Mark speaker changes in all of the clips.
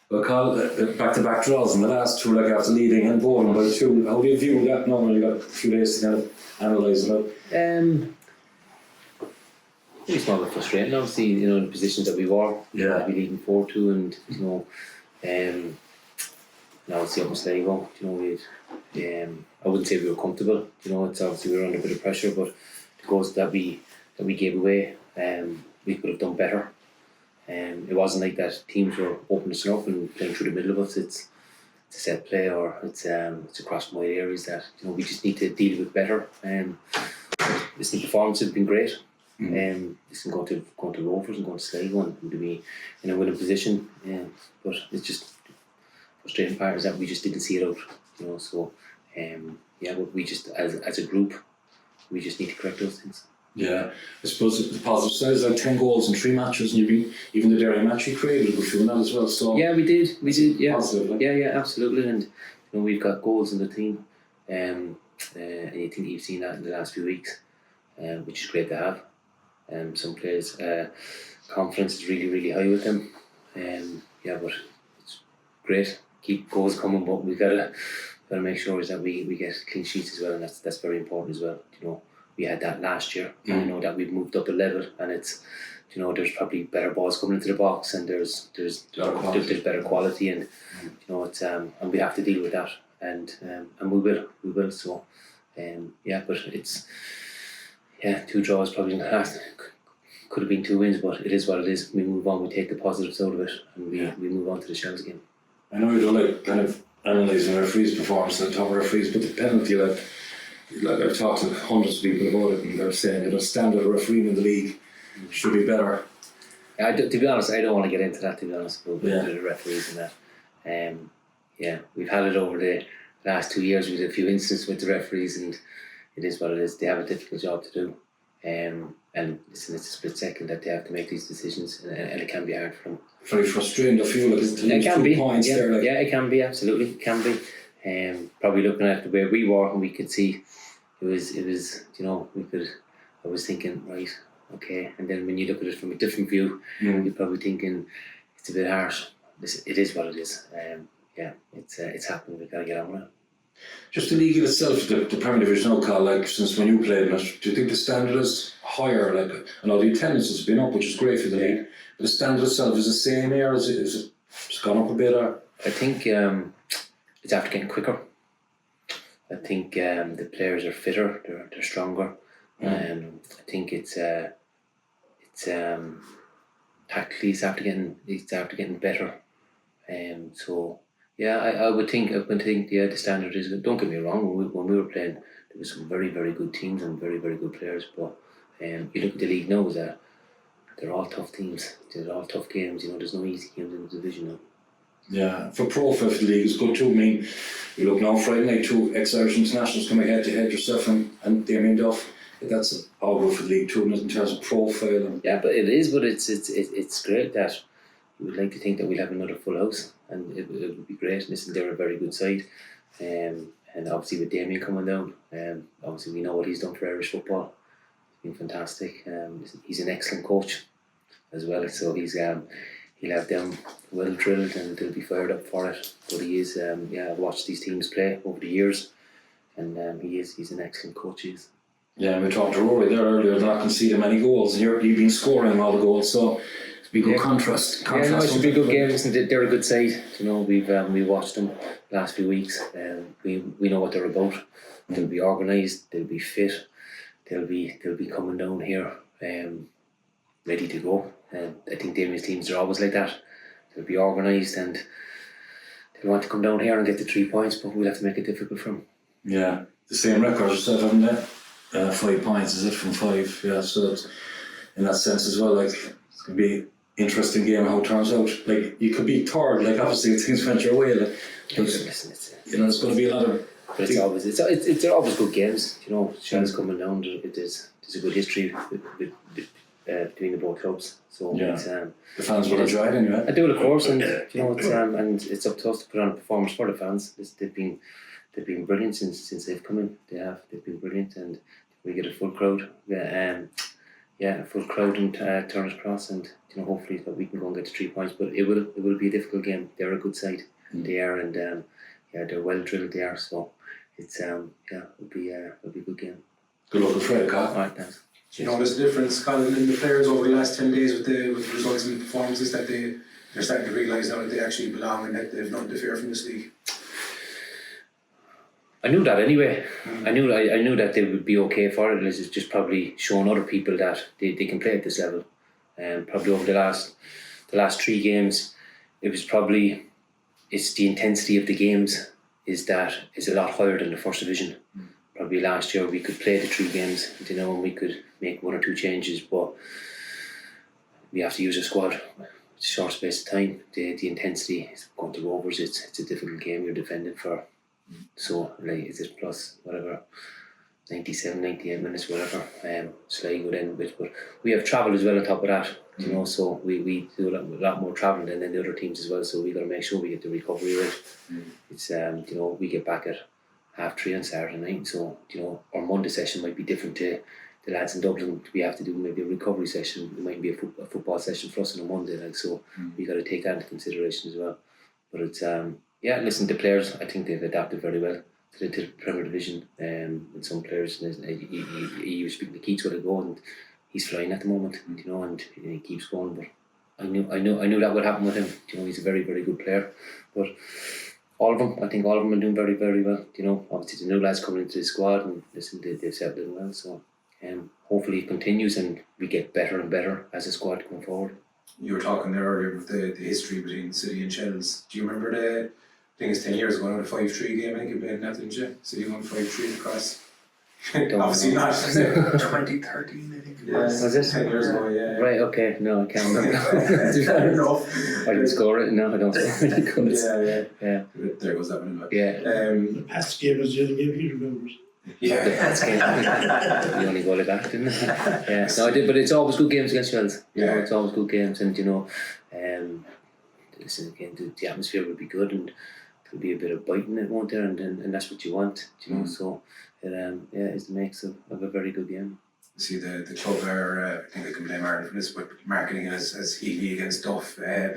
Speaker 1: Well, Carl, back-to-back draws in the last two, like after leading and bowling by two. How do you view that now when you got a few days to kind of analyse it out?
Speaker 2: It's not a bit frustrating, obviously, in the positions that we were.
Speaker 1: Yeah.
Speaker 2: We leading 4-2 and, now it's the up in Sligo. I wouldn't say we were comfortable. It's obviously we were under a bit of pressure, but the goals that we gave away, we could have done better. It wasn't like that teams were opening us up and playing through the middle of us. It's a set play or it's across wide areas that we just need to deal with better. This performance has been great. This can go to Rovers and go to Sligo and to be in a winning position. But it's just frustrating part is that we just didn't see it out. But we just as a group we just need to correct those things.
Speaker 1: Yeah, I suppose the positive side is like 10 goals in 3 matches, and even the Derry match you created a good few in that as well. So
Speaker 2: yeah, we did. Yeah,
Speaker 1: positive, like.
Speaker 2: yeah, absolutely. And we've got goals in the team, and I think you've seen that in the last few weeks, which is great to have. Some players' confidence is really, really high with them. But it's great. Keep goals coming, but we gotta make sure is that we get clean sheets as well, and that's very important as well. We had that last year. I know that we've moved up a level, and it's there's probably better balls coming into the box, and there's better quality, and it's and we have to deal with that, and we will. So but it's 2 draws probably in the last. Could have been 2 wins, but it is what it is. We move on. We take the positives out of it, and we move on to the Shells again.
Speaker 1: I know you don't like kind of analysing a referee's performance and the top referees, but the penalty, like I've talked to hundreds of people about it, and they're saying standard refereeing in the league should be better.
Speaker 2: To be honest, I don't want to get into that. To be honest, with the referees and that. We've had it over the last 2 years. We had a few instances with the referees, and it is what it is. They have a difficult job to do, and listen, it's a split second that they have to make these decisions, and it can be hard for them.
Speaker 1: Very frustrating. I feel like it can be. Points there, like.
Speaker 2: Yeah, it can be, absolutely, it can be. Probably looking at the way we were, and we could see it was I was thinking, right, okay, and then when you look at it from a different view, you're probably thinking it's a bit harsh. It is what it is. It's happened. We've got to get on with it.
Speaker 1: Just the league in itself, the Premier Division now, Carl, like since when you played in it, do you think the standard is higher? Like, I know the attendance has been up, which is great for the league, but the standard itself is the same here? Is it gone up a bit? Or?
Speaker 2: I think it's after getting quicker. I think the players are fitter, they're stronger. I think it's tactically it's after getting better. I would think the standard is good. Don't get me wrong, when we were playing there was some very, very good teams and very, very good players, but you look at the league now, is that they're all tough teams, they're all tough games. There's no easy games in the division now.
Speaker 1: Yeah, for profile for the league is good too. I mean, you look now Friday night, 2 ex-Irish internationals coming head to head, yourself and Damien Duff. That's all good for the league too in terms of profile.
Speaker 2: Yeah, but it is. But it's great that we would like to think that we'll have another full house, and it would be great. Listen, they're a very good side, and obviously with Damien coming down, obviously we know what he's done for Irish football. He's been fantastic. He's an excellent coach as well. So he'll have them well drilled and they'll be fired up for it. But he is, I've watched these teams play over the years, and he's an excellent coach. He is.
Speaker 1: Yeah, we talked to Rory there earlier, they're not conceding many goals, and you've been scoring all the goals, so it's been a good contrast.
Speaker 2: It should be a good game. Listen, they're a good side. We watched them the last few weeks, and we know what they're about. They'll be organised, they'll be fit, they'll be coming down here, ready to go. I think Damien's teams are always like that. They'll be organised and they'll want to come down here and get the 3 points, but we'll have to make it difficult for them.
Speaker 1: Yeah, the same record yourself, haven't they? 5 points, is it, from 5? Yeah, so that's, in that sense as well, like, it's going to be an interesting game how it turns out. Like, you could be third, like, obviously things went your way. Like, it's going to be a lot of...
Speaker 2: But it's always good games. Shell's coming down, there's a good history between the both clubs. So
Speaker 1: the fans will enjoy it anyway.
Speaker 2: I do, of course, and and it's up to us to put on a performance for the fans. They've been brilliant since they've come in. They've been brilliant, and we get a full crowd. a full crowd and Turner's Cross, and hopefully that we can go and get the 3 points. But it will be a difficult game. They're a good side. They are, and they're well drilled. They are, so it's it'll be a good game.
Speaker 1: Good luck with Friday, Colin.
Speaker 2: Alright, thanks.
Speaker 3: Do you notice the difference, Colin, in the players over the last 10 days with the results and performances, that they're starting to realise now that they actually belong and that they've nothing to fear from this league?
Speaker 2: I knew that anyway. I knew that they would be okay for it. It's just probably showing other people that they can play at this level. Probably over the last 3 games, it's the intensity of the games is a lot higher than the first division. Probably last year we could play the 3 games, and we could make 1 or 2 changes, but we have to use a squad. It's a short space of time. The intensity is going to Rovers. It's a difficult game. You're defending for. So, is it plus whatever 97, 98 minutes, whatever. Sligo within a bit, but we have travel as well on top of that. So we do a lot more travelling than the other teams as well. So we got to make sure we get the recovery rate. It's we get back at 3:30 on Saturday night. So our Monday session might be different to the lads in Dublin. We have to do maybe a recovery session. It might be a football session for us on a Monday. So we got to take that into consideration as well. But it's listen, the players, I think they've adapted very well to the Premier Division. And some players, he was speaking to Keats with a go, and he's flying at the moment, and he keeps going. But I knew that would happen with him. He's a very, very good player. But all of them are doing very, very well. Obviously the new lads coming into the squad, and listen, they've settled in well. So hopefully it continues and we get better and better as a squad going forward.
Speaker 3: You were talking there earlier about the history between City and Shells. Do you remember I think it's 10 years ago, a 5-3 game, I think you played in that, didn't you? City won 5-3 across. Obviously not.
Speaker 4: 2013, I think.
Speaker 3: Yeah,
Speaker 2: was it?
Speaker 3: 10 years ago, yeah.
Speaker 2: Right, okay, no, I can't remember.
Speaker 3: Fair enough.
Speaker 2: I didn't score it, no, I don't score any goals.
Speaker 3: Yeah. There goes that one.
Speaker 2: Yeah.
Speaker 4: The past game was the only game he remembers.
Speaker 3: Yeah.
Speaker 2: That's game. The only goal I got, didn't it? Yeah, no, I did, but it's always good games against Shells. It's always good games, and listen, again, the atmosphere would be good, and there'll be a bit of biting it, won't there? And that's what you want, So it's the mix of a very good game.
Speaker 3: See the club are, I think I can blame Ireland for this, but marketing it as Healy against Duff. I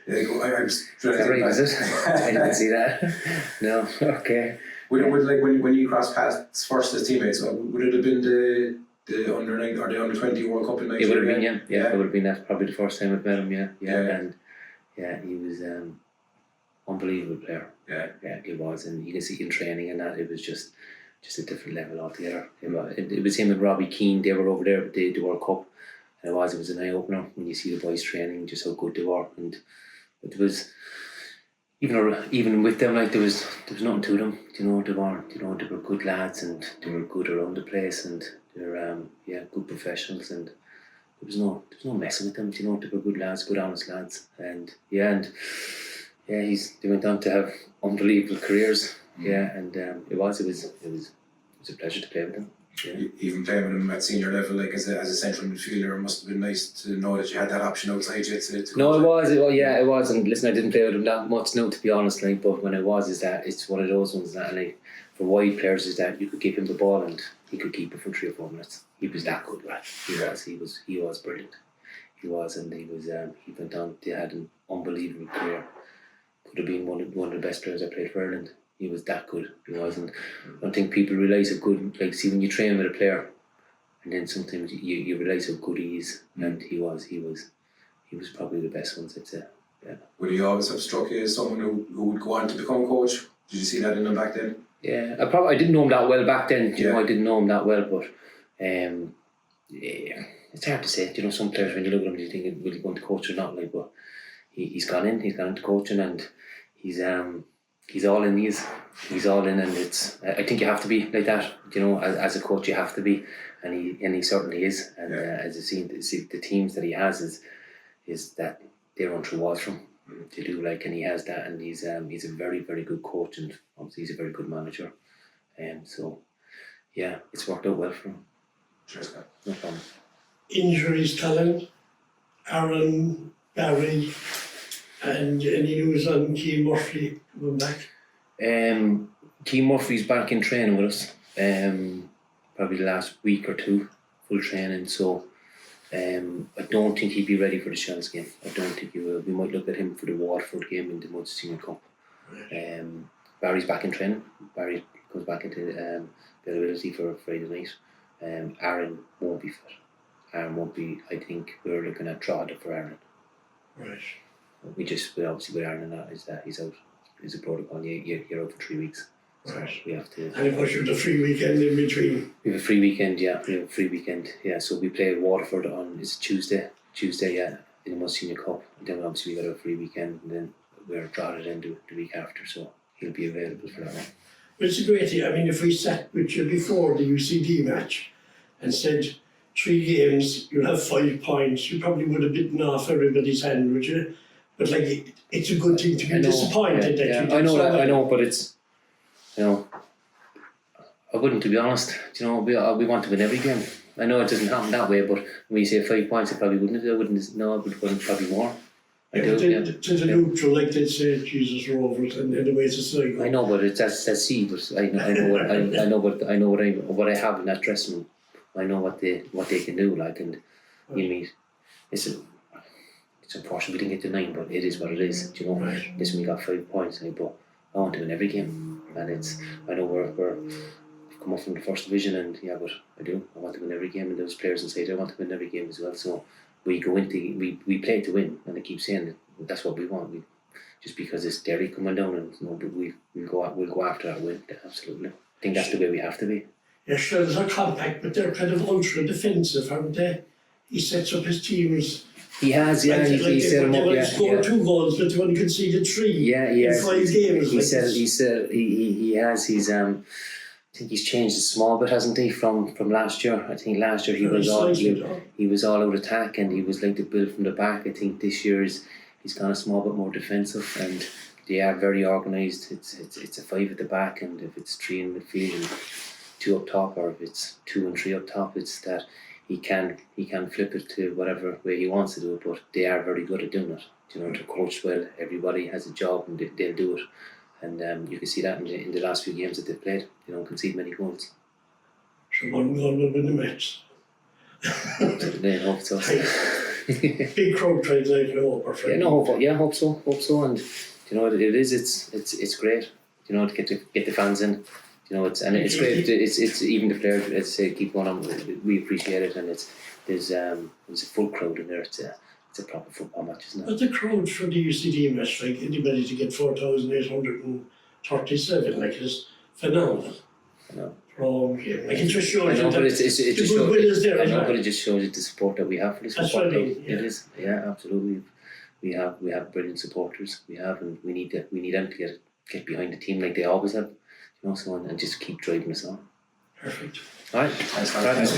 Speaker 3: was trying to think
Speaker 2: is it? I didn't see that. No, okay.
Speaker 3: When you crossed paths first as teammates, would it have been the under 9 or the under 20 World Cup in Nigeria?
Speaker 2: It would have been, yeah. It would have been that probably the first time I've met him, and he was unbelievable player. Yeah, he was, and you can see in training and that it was just a different level altogether. It was him and Robbie Keane. They were over there at the World Cup, and it was an eye opener when you see the boys training, just how good they were. And it was even with them, there was nothing to them. They were good lads, and they were good around the place, and they're good professionals, and there was no messing with them. They were good lads, good honest lads, and they went on to have unbelievable careers. And it was a pleasure to play with them. Yeah.
Speaker 3: Even playing with him at senior level, as a central midfielder, it must have been nice to know that you had that option outside you.
Speaker 2: No, it was. And listen, I didn't play with him that much now, to be honest. But when it's one of those ones that for wide players is that you could give him the ball and he could keep it for 3 or 4 minutes. He was that good, right? He was brilliant. He was, and he went on. They had an unbelievable career. Could have been one of the best players I played for Ireland. He was that good. He was, and I don't think people realise how good. See, when you train with a player, and then sometimes you realise how good he is, and he was probably the best ones, I'd say. Yeah.
Speaker 3: Would he always have struck you as someone who would go on to become a coach? Did you see that in him back then?
Speaker 2: Yeah, I didn't know him that well back then. I didn't know him that well, but it's hard to say. Some players, when you look at him, you think, will he go into coach or not? But he's gone into coaching, and he's all in. He's all in, and I think you have to be like that. As a coach, you have to be, and he certainly is. And as you've seen, the teams that he has is that they run through walls from. They do, and he has that, and he's a very, very good coach, and obviously he's a very good manager. So it's worked out well for him.
Speaker 3: Cheers, Scott.
Speaker 2: No problem.
Speaker 4: Injuries, Colin, Aaron, Barry, and any news on Keane Murphy coming back?
Speaker 2: Keane Murphy's back in training with us. Probably the last week or two, full training. So I don't think he'd be ready for the Shells game. I don't think he will. We might look at him for the Waterford game in the Munster Senior Cup. Barry's back in training. Barry comes back into availability for Friday night. Aaron won't be fit. Aaron won't be. I think we're looking at Drogheda for Aaron.
Speaker 4: Right.
Speaker 2: We obviously with Aaron and that is that he's out. It's a protocol. You're out for 3 weeks. So
Speaker 4: Right.
Speaker 2: we have to.
Speaker 4: And of course you have the free weekend in between.
Speaker 2: We have a free weekend, yeah. We have a free weekend, yeah. So we play Waterford on Tuesday, yeah, in the Munster Senior Cup. And then obviously we got a free weekend, and then we're Drogheda in the week after, so he'll be available for that one.
Speaker 4: But it's a great thing. I mean, if we sat with you before the UCD match and said 3 games, you'll have 5 points, you probably would have bitten off everybody's hand, would you? But like, it's a good thing to be disappointed that you did
Speaker 2: I know
Speaker 4: so
Speaker 2: that.
Speaker 4: well.
Speaker 2: I know, but it's, I wouldn't, to be honest. We want to win every game. I know it doesn't happen that way, but when you say 5 points, it probably wouldn't. It would probably more. I do.
Speaker 4: To the neutral, like they say, Jesus Rovers, and the way it's a cycle.
Speaker 2: I know, but that's C. But I know what I have in that dressing room. I know what they can do. Like, and you mean, it's unfortunate we didn't get to 9, but it is what it is. Do you know?
Speaker 4: Right.
Speaker 2: Listen, we got 5 points, but I want to win every game, and I know we've come up from the first division, and but I want to win every game, and those players inside I want to win every game as well. So we go into we play to win, and I keep saying that's what we want. Just because it's Derry coming down, and we'll go after that win. Absolutely, I think that's the way we have to be.
Speaker 4: Yeah, Shells are compact, but they're kind of ultra defensive, aren't they? He sets up his teams.
Speaker 2: He has, yeah.
Speaker 4: Like
Speaker 2: He set him
Speaker 4: they
Speaker 2: up,
Speaker 4: want
Speaker 2: yeah.
Speaker 4: to score 2 goals, but they only conceded 3
Speaker 2: Yeah.
Speaker 4: in 5 games.
Speaker 2: He
Speaker 4: like
Speaker 2: said
Speaker 4: this.
Speaker 2: he has. He's I think he's changed a small bit, hasn't he, from last year? I think last year he was all out attack, and he was like to build from the back. I think this year he's gone a small bit more defensive, and they are very organised. It's a 5 at the back, and if it's 3 in midfield and 2 up top, or if it's 2 and 3 up top, it's that he can flip it to whatever way he wants to do it. But they are very good at doing it. They're coached well. Everybody has a job, and they'll do it. And you can see that in the last few games that they've played. They don't concede many goals.
Speaker 4: So 1 goal will win the match.
Speaker 2: They hope so.
Speaker 4: Big crowd trying to hope.
Speaker 2: Hope so. And it is. It's great. To get the fans in. It's great. It's even the players. Let's say keep going on. We appreciate it, and there's a full crowd in there. It's a proper football match, isn't it?
Speaker 4: But the crowd for the UCD match, like anybody to get 4,837, like it's phenomenal.
Speaker 2: I know.
Speaker 4: Like it just shows you
Speaker 2: but
Speaker 4: that
Speaker 2: it just
Speaker 4: the goodwill is there.
Speaker 2: I know, but it just shows you the support that we have for this
Speaker 4: That's
Speaker 2: football
Speaker 4: what I mean,
Speaker 2: club.
Speaker 4: yeah.
Speaker 2: It is, yeah, absolutely. We have brilliant supporters. We have, and we need them to get behind the team like they always have. And just keep driving us on.
Speaker 4: Perfect.
Speaker 2: All right.
Speaker 3: Thanks,
Speaker 2: All right.
Speaker 3: guys.